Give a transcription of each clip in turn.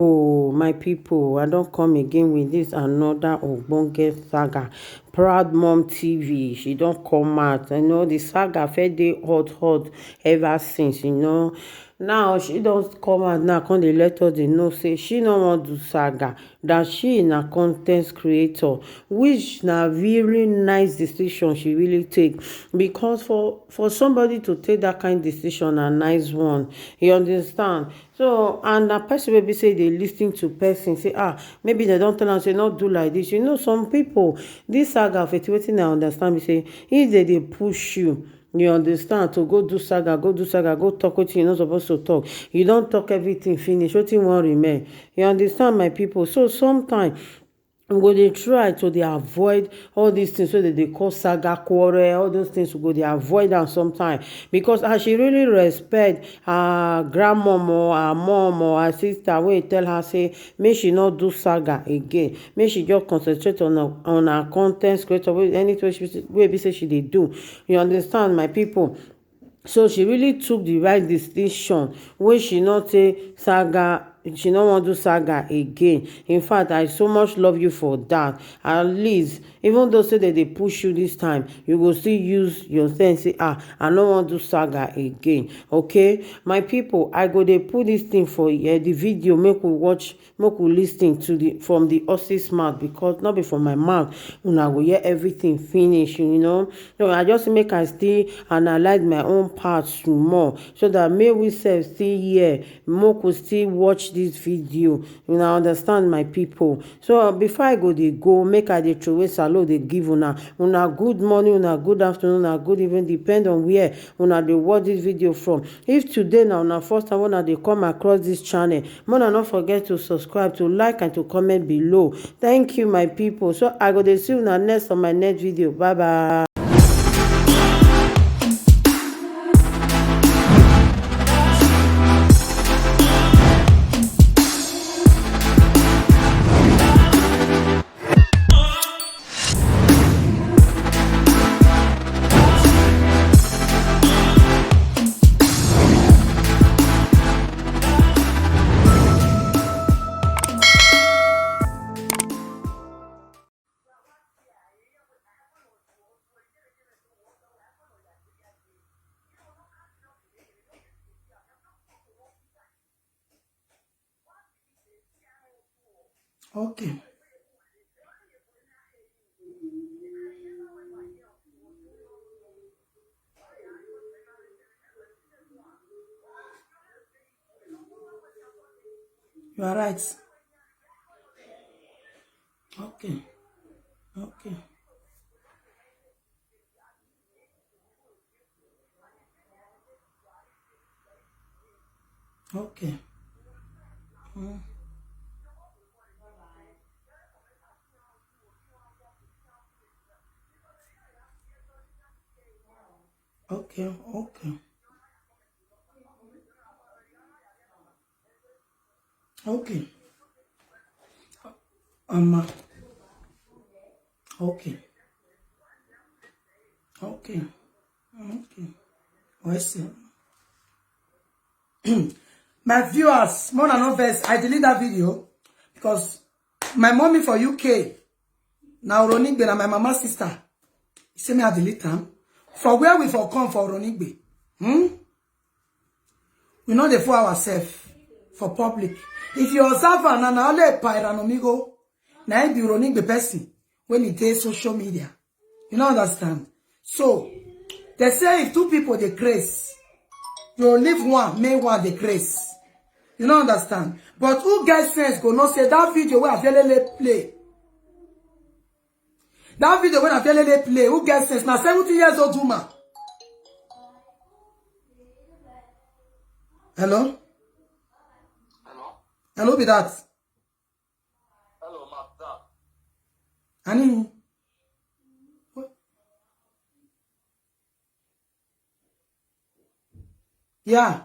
Oh, my people, I don't come again with this another ogbonge saga. Proud Mom TV, she don't come out. The saga fed dey hot ever since, Now she don't come out now, come dey let us dey know say she no wan do saga, that she na con ten t creator, which na very nice decision she really take, because for somebody to take that kind decision na nice one, you understand. So, and na person wey be say dey lis ten to person say maybe dem don tell am say no do like this. Some people, this saga for wetin I understand be say if they dey push you understand, to go do saga, go talk wetin you no suppose to talk, you don talk everything finish, wetin wan remain? You understand, my people? So sometimes we go dey try to dey avoid all these things wey dem dey call saga quarrel, all those things we go dey avoid am sometimes, because as she really respect her grandmom or her mom or her sister wey tell her say make she no do saga again, make she just concentrate on her con ten t creator, anything wey be say she dey do, you understand, my people? So she really took the right decision wey she no take saga, she no wan do saga again. In fact, I so much love you for that. At least even though say dem dey push you this time, you go still use your sense say I no wan do saga again. Okay, my people, I go dey put this thing for the video, make we watch, make we lis ten to from the horse's mouth, because not be from my mouth una go hear everything finish. So I just make I still analyze my own part small, so that may we sef still hear, make we still watch this video, una understand, my people? So before I go dey go, make I dey throway salute dey give una good morning, una good afternoon, una good evening, depend on where una dey watch this video from. If today na una first time una dey come across this channel, una no forget to subscribe, to like and to comment below. Thank you, my people. So I go dey see una next on my next video. Bye bye. Okay. You are right. Okay. Okay. Okay. Okay. Okay. Okay. Okay. Okay. Okay. Listen. My viewers, more than no verse, I delete that video because my mommy for UK, now Ronigbe, and my mama sister, say me I delete them. For where we for come for Ronigbe? We know the for ourselves for public. If you observe and only a pyranomigo, now be Ronigbe person when it is social media. You don't understand? So they say if two people they craze, you leave one, make one they craze. You don't understand? But who gets sense go not say that video where avielele play? That video when avielele play, who gets sense? Now 70 years old woman. Hello? Hello? Hello be that? Hello, Master. Ani? What? Yeah.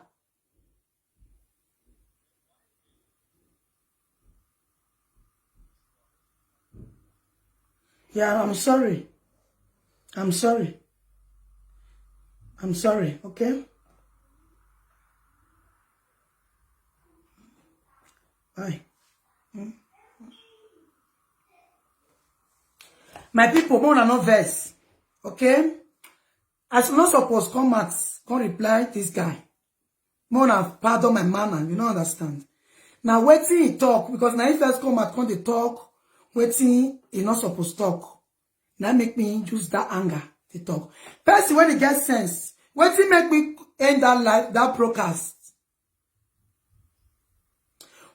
Yeah, I'm sorry. I'm sorry. I'm sorry, okay? Aye. My people, more than no verse. Okay? As not supposed come out, come reply this guy. More than pardon my manner, you don't understand. Now waiting he talk, because now he first come out, come they talk, waiting he not supposed talk. Now make me use that anger to talk. Person when he gets sense, waiting make me end that life, that broadcast.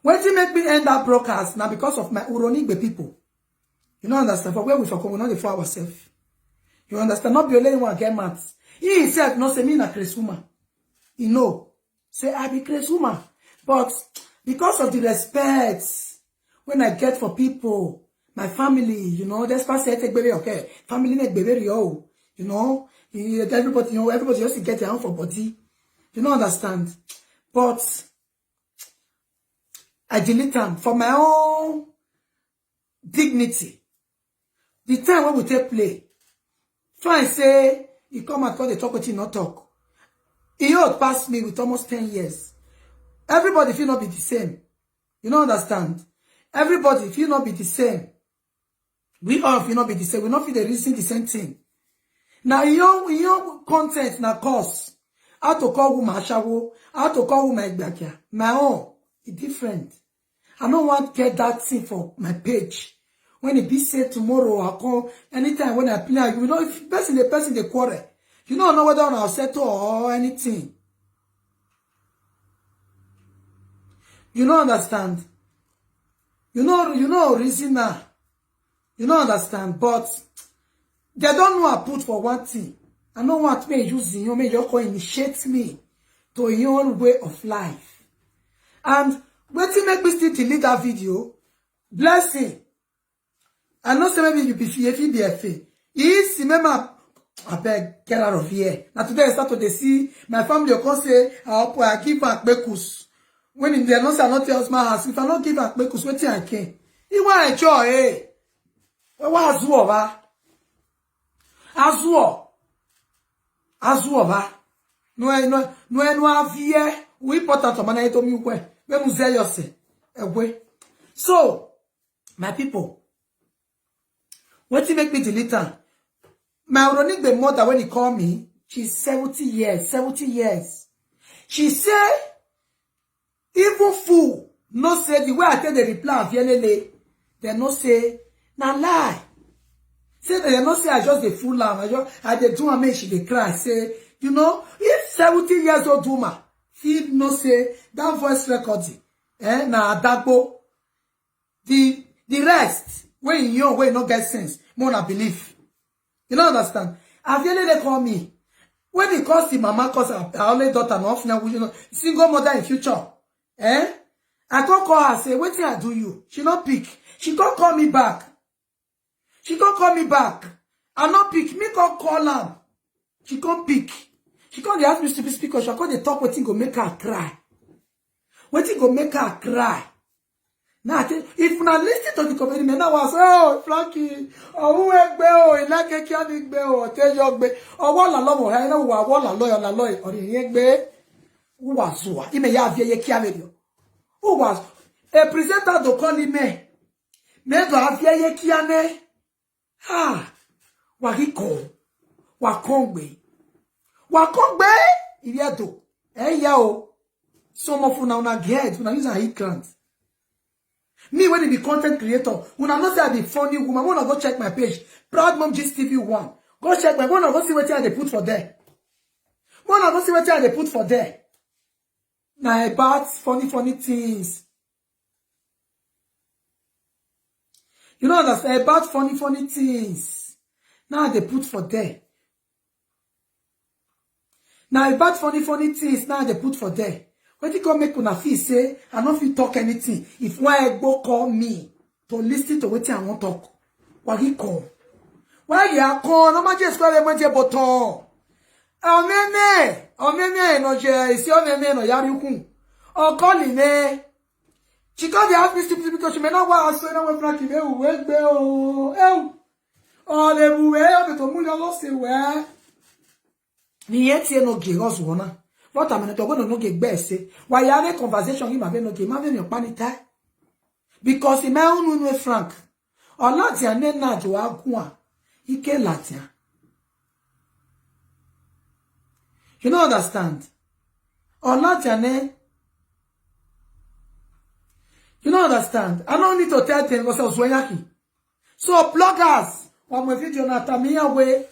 Waiting make me end that broadcast now because of my Uronigbe people. You don't understand. For where we for come, we not for ourselves. You understand? Not be only one get mad. He himself not say me na crazy woman. You know. Say I be crazy woman. But because of the respect when I get for people, my family, you know, that's why I say take baby, okay. Family make baby yo. You know, everybody, you know, everybody just to get their own for body. You don't understand. But I delete them for my own dignity. The time when we take play, try and say, you come and call the talk, but you not talk. He ought pass me with almost 10 years. Everybody feel not be the same. You don't understand? Everybody feel not be the same. We all feel not be the same. We not feel the reason the same thing. Now, your content na course. How to call woman ashawo, how to call woman igwe. My own is different. I don't want to get that thing for my page. When it be said tomorrow, I'll call anytime when I play, you know, if the person they quarrel, you don't know whether I'll settle or anything. You don't understand. You know reason now. You don't understand, but they don't know I put for one thing. I don't want me using you, may you initiate me to your own way of life. And when you make me still delete that video, blessing. I know say maybe you be FA. Yes, remember, I beg, get out of here. Now today I start to see my family will say, I give back bekus. When in the announced I not tell my house, if I not give back bekus, what I can. You want a joy, eh? What Azuo, va? Azuo, va? No avie. We important to manage to me, when we say yourself. So, my people, what you make me delete her? My Uronigbe mother, when he called me, she's 70 years. She said, even fool, no say the way I tell the reply of avielele, they no say, na lie. Say they no say I just the fool lamb. I dey do me, she dey cry. Say, you know, if 70 years old woman, he no say that voice recording, na adagbo. The rest, when you when no get sense, more na belief. You don't understand? Avielele call me. When he calls the mama, cause her only daughter, no, you know, single mother in future. I can't call her, say, what did I do you? She not pick. She can't call me back. I not pick. Me can't call her. She can't pick. She can't ask me to speak, because she can't talk what thing go make her cry. What thing go make her cry? Now, if you not listen to the comedy, man, I was, oh, Frankie, oh, who egbe, oh, like ekia egbe, oh, tell you egbe, oh, what la love, I know what la lawyer, or the egbe, who was so, he may have ekia video. Who was a presenter to call him me to have ekia ne? Ha, wahiko, wakongbe, iliato, yao, some of you now get, when I use a hit grant. Me, when they be content creator, when I not say I be funny woman, when I go check my page, Proud Mom Gist TV 1. Go check my, when I go see what they put for there. Now about funny things. You know that's about funny things. Now they put for there. Now about funny things. Now they put for there. When you come make una feel say, I don't feel talk anything. If why go call me to listen to what I want talk, why he call? Why you call? No matter square the money button. Omeme no je isi omeme no yarikun. O call me. She called the ask me stupid because she may not want to say no Frankie be o. Oh le buwe o to mu lo se we. Ni yeti no ge wona. What I'm not going to get best. Why are conversation? You have no game, have your panita. Because in my own way, Frank, or Latia nena to agua, ike Latia. You don't understand? Or Latia ne. You don't understand? I don't need to tell them because I was wayaki. So bloggers, when we video na tamia way,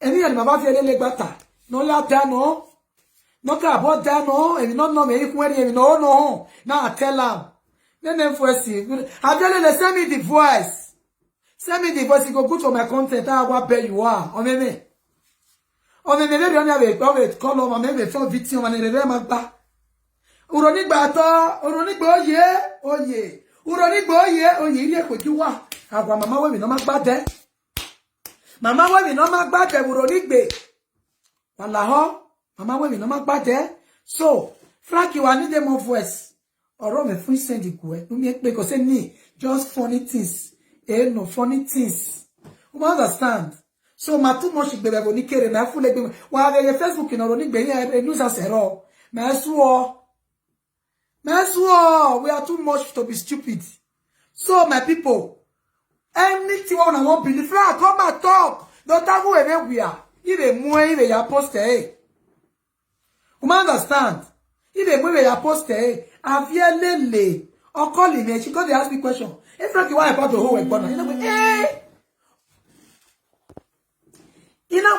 any of my avielele bata, no la dano. Not about that, no, and not know me, no. Now I tell them. Then first see. I tell you, send me the voice. Send me the voice, you go good for my content, I will pay you are. On me. On me, maybe on your column, or maybe for victim and a remember. Uronic batter, Uronic boy, oh ye. Uronic boy, oh ye, what you are. I want Mamma women, no matter that. Mamma women, no matter that, Uronic bay. Wallaho. Mama we no mak bad. So, Frankie, I need them more voice. Or me fun send the igwe. No me because say me just funny things. No funny things. You understand? So ma too much bebe go ni kere na full like wa ga Facebook in oro ni gbe yin news asero. Mesuo. We are too much to be stupid. So my people, anything I want believe, come and talk. Don't tell who we are. Even more even ya post You understand? If they move your post avielele or call him, she got to ask me question. If Frankie, why about the whole way, you know,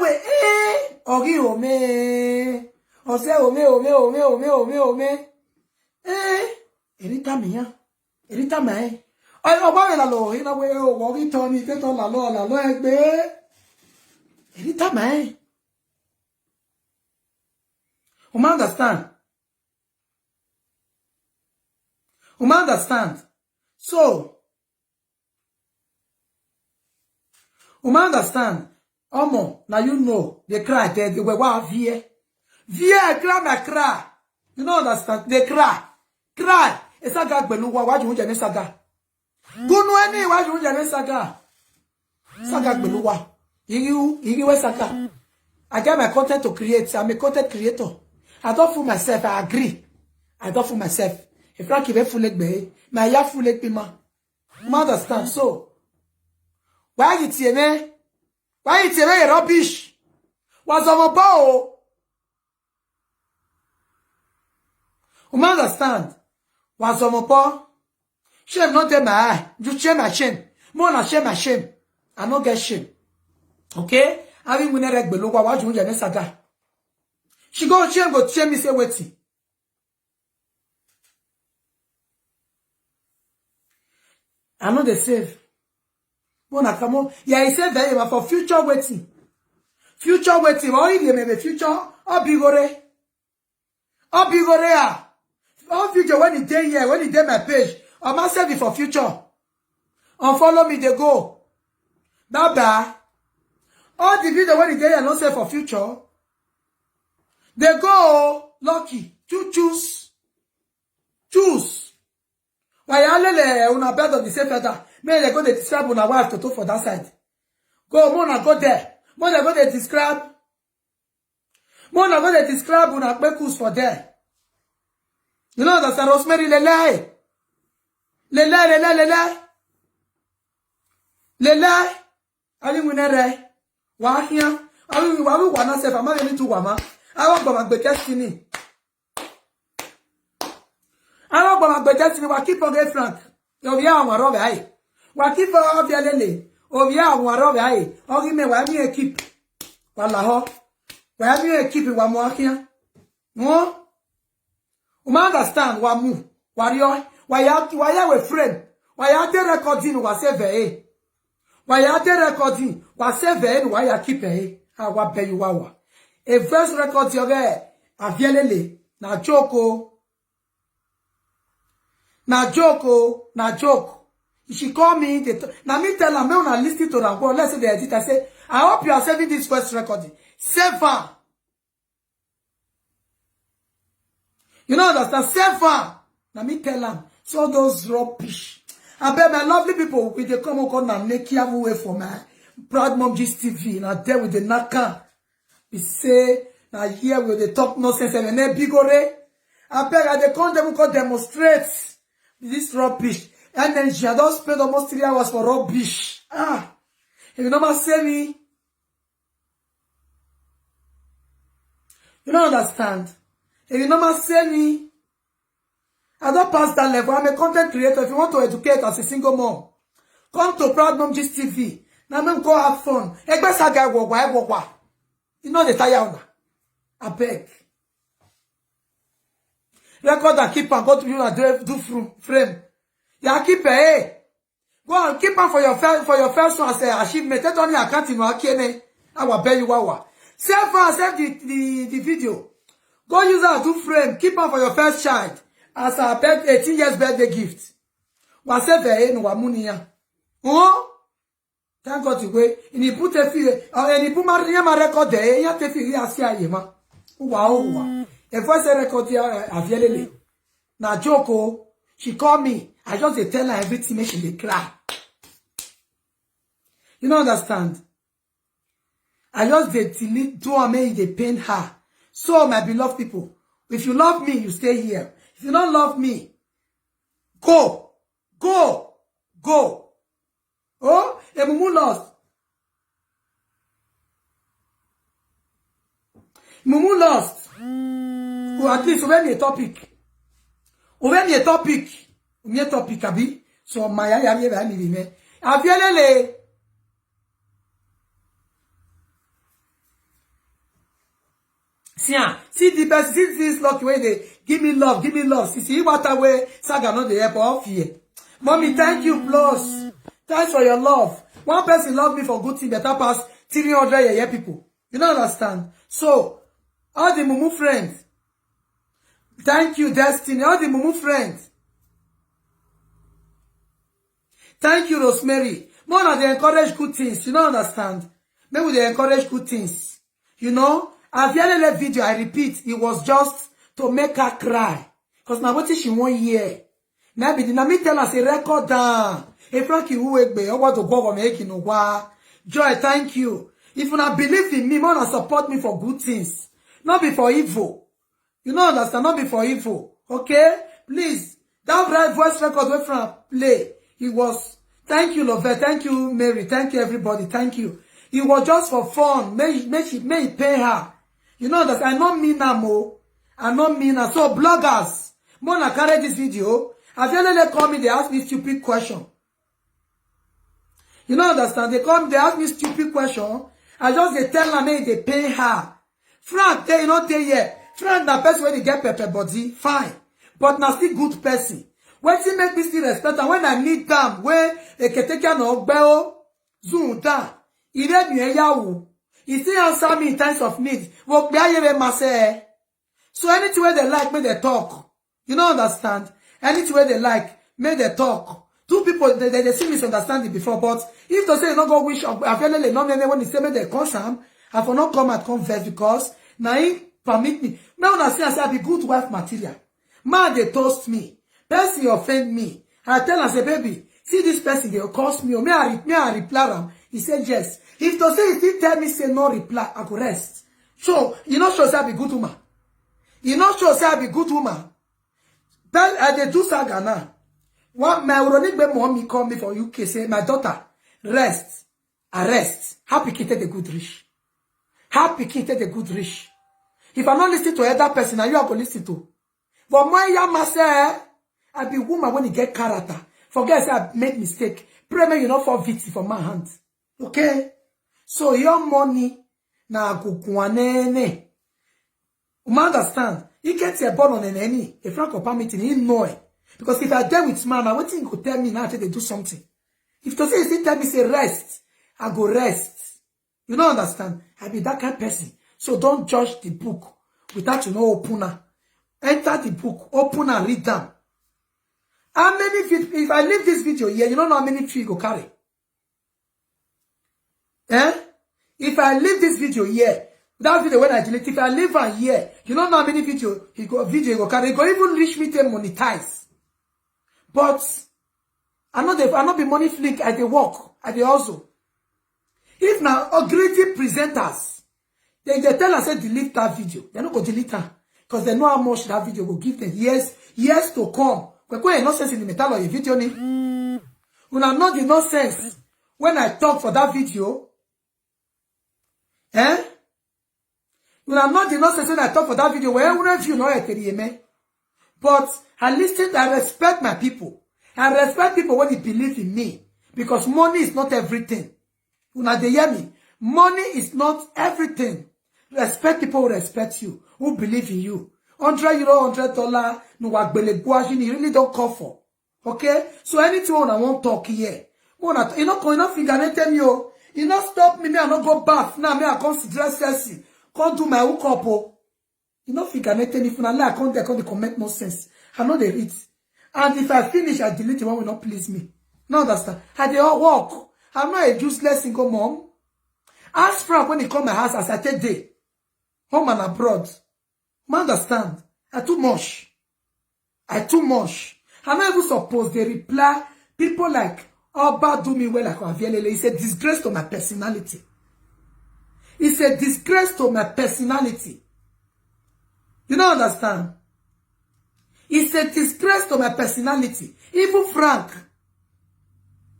Ogi ome, or say ome, anytime, I know why la lo, you know, Ogi Tony, get on la lo, anytime, You understand? So, you understand? Omo, now you know, they cry, they were what vie, cry. You know understand? They cry. It's a saga beluwa, why you want saga? Gunu any, why you want saga? Saga beluwa. You saga. I get my content to create. I'm a content creator. I don't fool myself. I agree. I don't fool myself. If I keep full leg be, my ya full leg be ma. You understand? So, why you tell me? Why you tell me rubbish? Was on my bow? You understand? Was on my bow? Shame not in my eye. You shame my shame. More than shame my shame. I don't get shame. Okay? I mean, we never below what you want saga. She go shame me say waiting. I know they save. Bona come on. Yeah, he said that for future waiting. Future waiting. Or if you maybe future, bigore. All future when it day here, when it day my page, I must save it for future. Unfollow me, they go. Bye. All the video when it day here, not save for future. They go lucky. Choose. Why avielele una bed of the same feather. May they go to describe una wife to for that side. Go, Mona, go there. Mona, go to describe. Mona, go to describe una bekus for there. You know that's a rosemary lele. Ali winere. Wahia. Ali wana se fama yeli tu wama. Awa gba magbe destiny. Awa gba magbe destiny wa keep on get Frank. Obi awon robe ai. Wa keep on avielele. Obi awon robe ai. Ogi me wa mi equip. Wala ho. Wa mi equip wa mo akia. No? You understand wa mu. Wario. Wa ya we friend. Wa ya de recording wa save Wa ya de recording wa save wa ya keep wa be you wa. A first record yoge avielele na joke. Na joke. She call me. Now me tell her me una listen to them. Let's say the editor say, I hope you are saving this first recording. Save her. You know understand? Save her. Now me tell them. So those rubbish. I bet my lovely people with the come on and ekia away for my proud mom gist TV. Now there with the naka. We say now here with the talk nonsense and then bigore. I beg I they come them go demonstrate. This rubbish. Energy. I don't spend almost 3 hours for rubbish. If you never say me, you don't understand. If you never say me, I don't pass that level. I'm a content creator. If you want to educate as a single mom, come to Proud Mom Gist TV. Now I'm go have fun. Egbe saga wogwa. You know the tire. I beg. Record and keep and go to you and do frame. Yeah, keep it. Hey. Go and keep on for your first one as an achievement. Let only account in Wakene. I will pay you wawa. Save the video. Go use that do frame. Keep on for your first child as a 18 years birthday gift. Was save no wamunia. Oh, thank God you wait. In the put a fee or any Pumaria record there. You have to feel Asiayema. Wow. If I say record here, avielele. Now Joko, she called me. I just tell her everything. She dey cry. You don't understand. I just delete do and make they pain her. So my beloved people, if you love me, you stay here. If you don't love me, go. Oh, Mumu lost. Mumu lost. Or at least over me a topic. Topic abi. So my avielele. See the best, see this lucky way they give me love. See what way saga not the help of here. Mommy, thank you, plus. Thanks for your love. One person loved me for good thing better pass 300 people. You don't understand. So, all the Mumu friends. Thank you, Destiny. All the Mumu friends. Thank you, Rosemary. More than they encourage good things. You don't understand. Maybe they encourage good things. You know? Avielele video, I repeat, it was just to make her cry. Because now what is she 1 year? Maybe the me tell us a record down. A Frankie who egbe, or what to go making no wa. Joy, thank you. If you not believe in me, more support me for good things. Not be for evil. You know understand, not be for evil. Okay? Please. That right voice record way from play. It was thank you, Love. Thank you, Mary. Thank you, everybody. Thank you. It was just for fun. May it pay her. You know that I don't mean that more. I don't mean that. So bloggers, when I carry this video, Avielele call me, they ask me stupid question. You know understand? They come, they ask me stupid question. I just they tell her me they pay her. Frank, they not there yet. Frank, that person when they get pepper body, fine. But now still good person. When she make me still respect, and when I need them, when they can take care of ogbeide, zoom down. He read me yawu. He still answer me in times of need. So anything where they like, make they talk. You don't understand? Anything where they like, make they talk. Two people, they see misunderstanding before, but if they say, you don't go wish, avielele, no, when they say, make they come, I for not come and converse because, now he permit me. Now, when I say, be good wife material. Man, they toast me. Person offend me. I tell her, say, baby, see this person, they cost me. May I reply them? He said, yes. If they say, if he tell me, say, no reply, I go rest. So, you not sure say I be good woman. You not sure say I be good woman. Then, they do saga now. One, my ironic mommy call me for UK, say, my daughter, rest. Arrest. Happy kid the good rich. Happy kid the good rich. If I not listen to other person, you are going to listen to. But my young master, I be woman when you get character. Forget say I make mistake. Pray me you not fall victim from my hands. Okay? So your money na kukuanene. You understand? He gets a born on an any. A frank permitting, he know it. Because if I deal with man, I want him to tell me now that they do something. If to say he tell me say rest, I go rest. You don't understand? I be that kind of person. So don't judge the book without you know opener. Enter the book, open and read them. How many feet, if I leave this video here, you don't know how many feet you go carry. Eh? If I leave this video here, that video when I delete, if I leave one here, you don't know how many video you go carry. You go even reach me to monetize. But I not be money flick at the work, at the also. If now greedy presenters, they tell us say delete that video. They're not going to delete her. Because they know how much that video will give them. Years to come. Kwekwe nonsense in the metal of a video ni. Una know the nonsense when I talk for that video. Eh? Una know the nonsense when I talk for that video. Where one of you know it, but I listen, I respect my people. I respect people when they believe in me. Because money is not everything. Una dey hear me? Money is not everything. Respect people who respect you, who believe in you. €100, $100, no wagbele you really don't call for. Okay? So anything I won't talk here. You not figure me, oh. You not stop me, I not go bath. Now me I come to dress sexy. Can't do my hook up, oh. You know, if you I can't comment nonsense. I know they read. And if I finish, I delete the one will not please me. No understand. I they all walk. I'm not a useless single mom. Ask Frank when he come my house as I take day. Home and abroad. Man understand. I too much. I'm not even supposed they reply people like Oba do me well like avielele. It's a disgrace to my personality. It's a disgrace to my personality. You don't understand? It's a disgrace to my personality. Even Frank,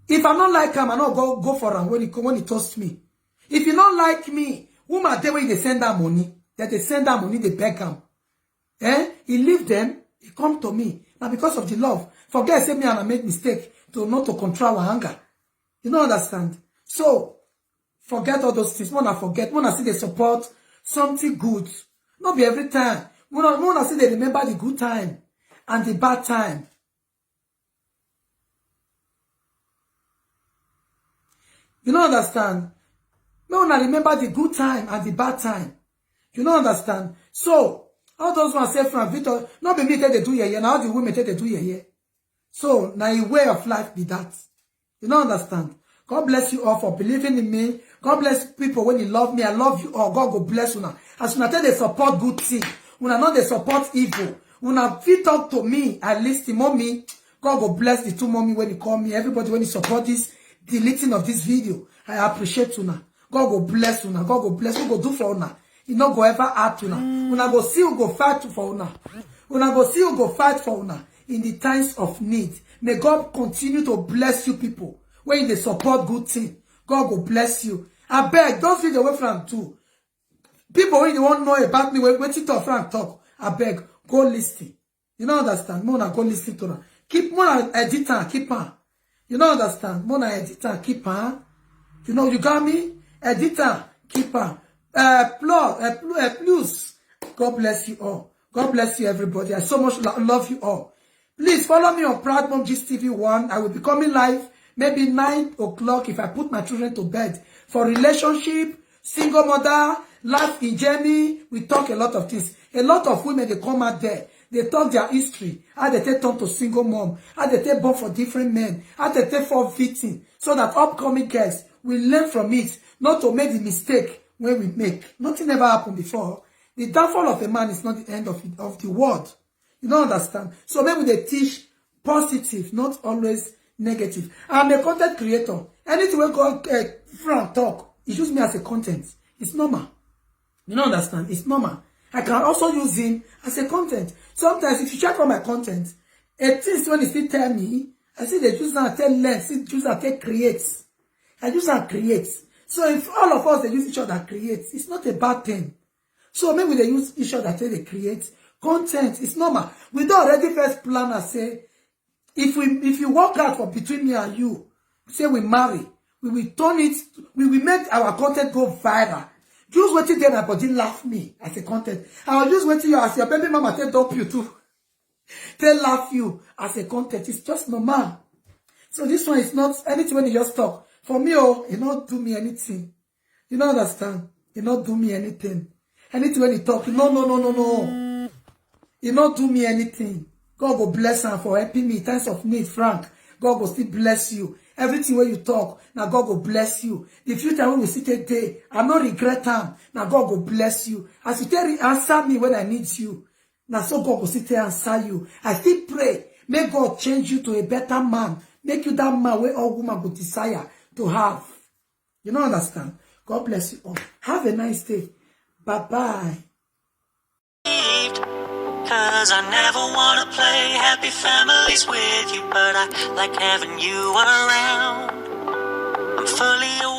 if I don't like him, I don't go for him when he toast me. If you don't like me, whom are they when they send that money? That they send that money, they beg him. He leave them, he come to me. Now because of the love, forget say me and I make mistake to not to control our anger. You don't understand? So, forget all those things. When I see they support something good. Not be every time. When I see they remember the good time and the bad time. You don't understand? When I remember the good time and the bad time. You don't understand? So, all those ones say from Victor, not be me they do here, now the women they do here. So, now a way of life be that. You don't understand? God bless you all for believing in me. God bless people when you love me. I love you all. God go bless you now. As soon as they support good thing, when I know they support evil, when I feel talk to me, I listen, mommy. God go bless the two mommy when you call me. Everybody when you support this deleting of this video, I appreciate you now. God go bless you now. God go bless you. Go do for you now. You not go ever act you now. When I go see you go fight for you now. When I go see you go fight for you now. In the times of need, may God continue to bless you people. When they support good thing, God will bless you. I beg, don't feed away from too. People when you want to know about me, when you talk, Frank talk, I beg, go listen. You don't understand? Mona, go listen to her. Keep Mona editor, keep her. You don't understand? Mona editor, keep her. You know, you got me? Editor, keep her. Plus, God bless you all. God bless you, everybody. I so much love you all. Please follow me on Proud Mom Gist TV 1. I will be coming live maybe 9 o'clock if I put my children to bed. For relationship, single mother, life in journey, we talk a lot of things. A lot of women, they come out there. They talk their history. How they take turn to single mom. How they take born for different men. How they take for victim. So that upcoming guests will learn from it. Not to make the mistake when we make. Nothing ever happened before. The downfall of a man is not the end of the world. You don't understand? So maybe they teach positive, not always negative. I'm a content creator. Anything we go from talk, he use me as a content. It's normal. You don't understand? It's normal. I can also use him as a content. Sometimes if you check on my content, at least when he still tell me, I see they use that tell less, they use that tell creates. I use that creates. So if all of us they use each other creates, it's not a bad thing. So maybe they use each other till they create content. It's normal. We don't already first plan and say, if you work out for between me and you, say we marry, we will turn it, we will make our content go viral. Just wait till my body laugh me as a content. I will just wait till you as your baby mama take dump you too. They laugh you as a content. It's just normal. So this one is not anything when you just talk. For me, oh, you don't do me anything. You don't understand? You don't do me anything. Anything when you talk, no. You don't do me anything. God will bless her for helping me in times of need, Frank. God will still bless you. Everything when you talk, now God will bless you. The future when we sit a day, I no regret time. Now God will bless you. As you tell answer me when I need you. Now so God will sit there and answer you. I still pray. May God change you to a better man. Make you that man where all woman would desire to have. You don't understand? God bless you all. Have a nice day. Bye-bye. 'Cause I never wanna play happy families with you, but I like having you around. I'm fully aware